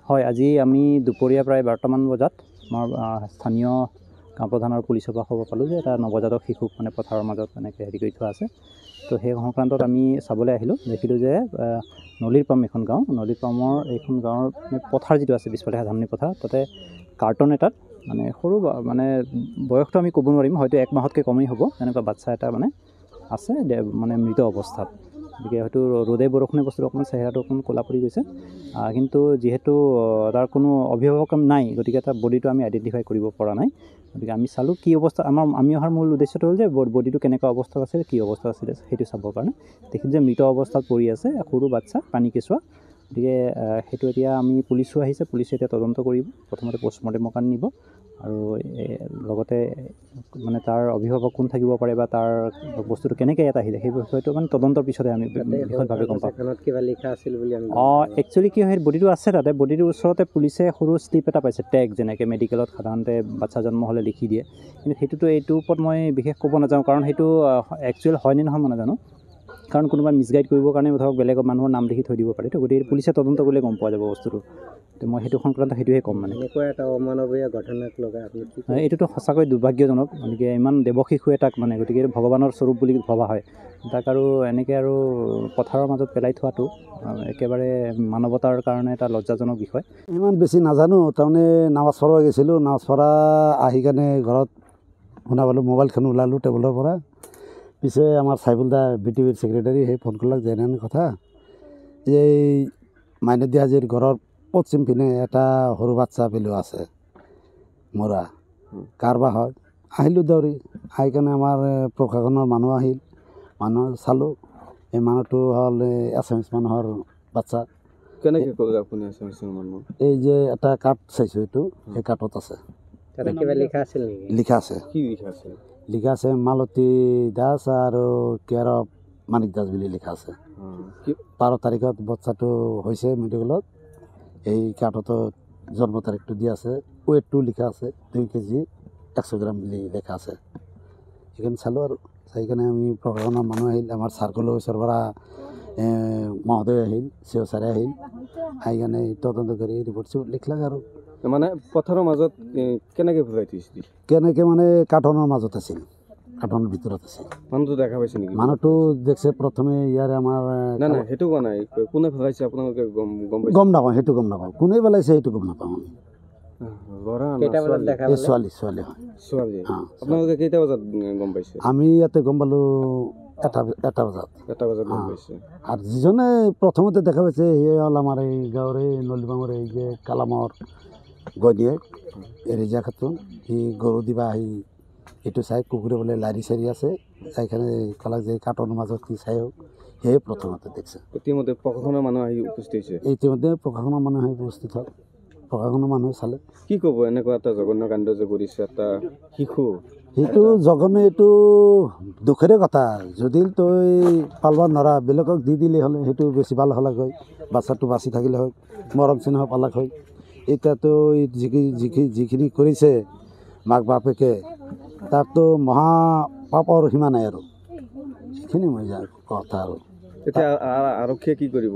হয়, আজি আমি দুপৰীয়া প্ৰায় 12মান বজাত আমাৰ স্থানীয় গাঁও প্ৰধান আৰু পুলিচৰ পৰা খবৰ পালোঁ যে এটা নৱজাতক শিশুক মানে পথাৰৰ মাজত এনেকৈ হেৰি কৰি থোৱা আছে। তো সেই সংক্ৰান্তত আমি চাবলৈ আহিলোঁ, দেখিলোঁ যে নলীৰ পাম এখন গাঁও, নলীৰ পামৰ এইখন গাঁৱৰ পথাৰ যিটো আছে পিছফালে ধাননি পথাৰ, তাতে কাৰ্টন এটাত মানে সৰু মানে বয়সটো আমি ক'ব নোৱাৰিম, হয়তো 1 মাহতকৈ কমেই হ'ব, তেনেকুৱা বাচ্ছা এটা মানে আছে মানে মৃত অৱস্থাত। গতিকে হয়তো ৰ'দে বৰষুণে বস্তুটো অকণমান চেহেৰাটো অকণমান ক'লা পৰি গৈছে, কিন্তু যিহেতু তাৰ কোনো অভিভাৱক নাই, গতিকে তাৰ বডিটো আমি আইডেণ্টিফাই কৰিব পৰা নাই। গতিকে আমি চালোঁ কি অৱস্থা, আমি অহাৰ মূল উদ্দেশ্যটো হ'ল যে বডিটো কেনেকুৱা অৱস্থাত আছিল, কি অৱস্থাত আছিলে সেইটো চাবৰ কাৰণে। দেখিলোঁ যে মৃত অৱস্থাত পৰি আছে সৰু বাচ্ছা, পানী কেঁচুৱা। গতিকে সেইটো এতিয়া আমি পুলিচো আহিছে, পুলিচে এতিয়া তদন্ত কৰিব, প্ৰথমতে পষ্টমৰ্টেমৰ কাৰণে নিব আৰু লগতে মানে তাৰ অভিভাৱক কোন থাকিব পাৰে বা তাৰ বস্তুটো কেনেকৈ ইয়াত আহিলে সেই বিষয়টো মানে তদন্তৰ পিছতে আমি বিশদভাৱে গম পাম। কিবা লিখা আছিল বুলি আমি একচুৱেলি কি হয়, বডিটো আছে তাতে, বডিটোৰ ওচৰতে পুলিচে সৰু শ্লিপ এটা পাইছে, টেগ, যেনেকৈ মেডিকেলত সাধাৰণতে বাচ্ছা জন্ম হ'লে লিখি দিয়ে, কিন্তু সেইটোতো এইটোৰ ওপৰত মই বিশেষ ক'ব নাযাওঁ, কাৰণ সেইটো একচুৱেল হয়নে নহয় মই নাজানো, কাৰণ কোনোবাই মিছগাইড কৰিবৰ কাৰণে ধৰক বেলেগ মানুহৰ নাম লিখি থৈ দিব পাৰে। তো গতিকে পুলিচে তদন্ত কৰিলে গম পোৱা যাব বস্তুটো। তো মই সেইটো সংক্ৰান্ত সেইটোহে ক'ম মানে। এনেকুৱা এটা অমানৱীয় ঘটনাক লগাই আপুনি এইটোতো সঁচাকৈ দুৰ্ভাগ্যজনক, গতিকে ইমান দেৱ শিশু এটাক মানে, গতিকে ভগৱানৰ স্বৰূপ বুলি ভবা হয়, তাক আৰু এনেকৈ আৰু পথাৰৰ মাজত পেলাই থোৱাটো একেবাৰে মানৱতাৰ কাৰণে এটা লজ্জাজনক বিষয়। ইমান বেছি নাজানো, তাৰমানে নামাজ পঢ়িব গৈছিলোঁ, নামাজ পঢ়া আহি কাৰণে ঘৰত শুনা পালোঁ, মোবাইলখন ওলালোঁ টেবুলৰ পৰা, পিছে আমাৰ চাইফুল দা BTVৰ ছেক্ৰেটাৰী, সেই ফোন কৰিলাক যে এনে কথা, যে এই মাইনদী হাজিৰ ঘৰৰ পশ্চিম পিনে এটা সৰু বাচ্ছা পেলোৱা আছে মৰা, কাৰবা হয়। আহিলোঁ দৌৰি, আহি কাৰণে আমাৰ প্ৰশাসনৰ মানুহ আহিল, মানুহ চালোঁ, এই মানুহটো হ'ল এছামিছ মানুহৰ বাচ্চা। কেনেকৈ ক'লে আপুনি এছামিছৰ মানুহ? এই যে এটা কাৰ্ড চাইছোঁ, এইটো সেই কাৰ্ডত আছে, তাতে কিবা লিখা আছিল নেকি? লিখা আছে। কি লিখা আছে? লিখা আছে মালতী দাস আৰু কেয়াৰ অফ মানিক দাস বুলি লিখা আছে। 12 তাৰিখত বাচ্চাটো হৈছে মেডিকেলত, এই কাৰ্ডতো জন্ম তাৰিখটো দিয়া আছে, ৱেটটো লিখা আছে 2 কেজি 100 গ্ৰাম বুলি লিখা আছে। সেইকাৰণে চালোঁ আৰু চাই কিনে আমি প্ৰশাসনৰ মানুহ আহিল, আমাৰ চাৰ্কল অফিচৰ পৰা মহোদয় আহিল, CO ছাৰে আহিল, আহি কাৰণে তদন্ত কৰি ৰিপৰ্ট চিপৰ্ট লিখলাক আৰু। মানে পথাৰৰ মাজত কেনেকৈ ভৰাই থৈছিল? কেনেকৈ মানে কাৰ্টনৰ মাজত আছিল, কাৰ্টনৰ ভিতৰত আছিল। মানুহটো দেখা পাইছে নেকি? মানুহটো দেখছে প্ৰথমে ইয়াৰে আমাৰ নাই সেইটো কোৱা নাই, কোনে ভৰাইছে আপোনালোকে গম নাপাওঁ, সেইটো গম নাপাওঁ, কোনে পেলাইছে সেইটো গম নাপাওঁ আমি। কেইটা বজাত দেখা পালে? ছোৱালী হয়। ছোৱালী। আপোনালোকে কেইটা বজাত গম পাইছে? আমি ইয়াতে গম পালোঁ এটা বজাত গম পাইছে। আৰু যিজনে প্ৰথমতে দেখা পাইছে সেয়ে হ'ল আমাৰ এই গাঁৱৰে নলীবাঙৰ এই যে কালামৰ গদিয়েক ৰিজা খাতুন। সি গৰু দিবা আহি এইটো চাই কুকুৰে বোলে লাৰি চাৰি আছে, চাইখানে ক'লাক যে কাৰ্টনৰ মাজত কি চাই হওক, সেয়ে প্ৰথমতে দেখছে। ইতিমধ্যে প্ৰশাসনৰ মানুহ আহি উপস্থিত হৈছে? ইতিমধ্যে প্ৰশাসনৰ মানুহ আহি উপস্থিত হ'ল, প্ৰশাসনৰ মানুহে চালে। কি ক'ব এনেকুৱা এটা জঘন্য কাণ্ড যে কৰিছে এটা শিশু? সেইটো জঘন্য, এইটো দুখেৰে কথা। যদি তই পালব নৰা, বেলেগক দি দিলে হ'লে সেইটো বেছি ভাল হ'লাক হয়, বাচ্চাটো বাচি থাকিলে হয়, মৰম চেনেহ পালাক হয়। এতিয়াতো যিখিনি কৰিছে মাক বাপেকে, তাকতো মহা পাপৰ সীমা নাই আৰু, সেইখিনি মই কথা আৰু। এতিয়া আৰক্ষীয়ে কি কৰিব?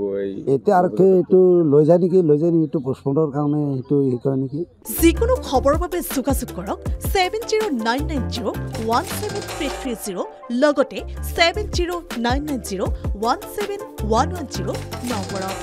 এতিয়া আৰক্ষীয়ে এইটো লৈ যায় নেকি, এইটো পষ্টমৰ্টেমৰ কাৰণে সেইটো হেৰি কৰে নেকি। যিকোনো খবৰৰ বাবে যোগাযোগ কৰক 7099017330, লগতে 7099017110 নম্বৰত।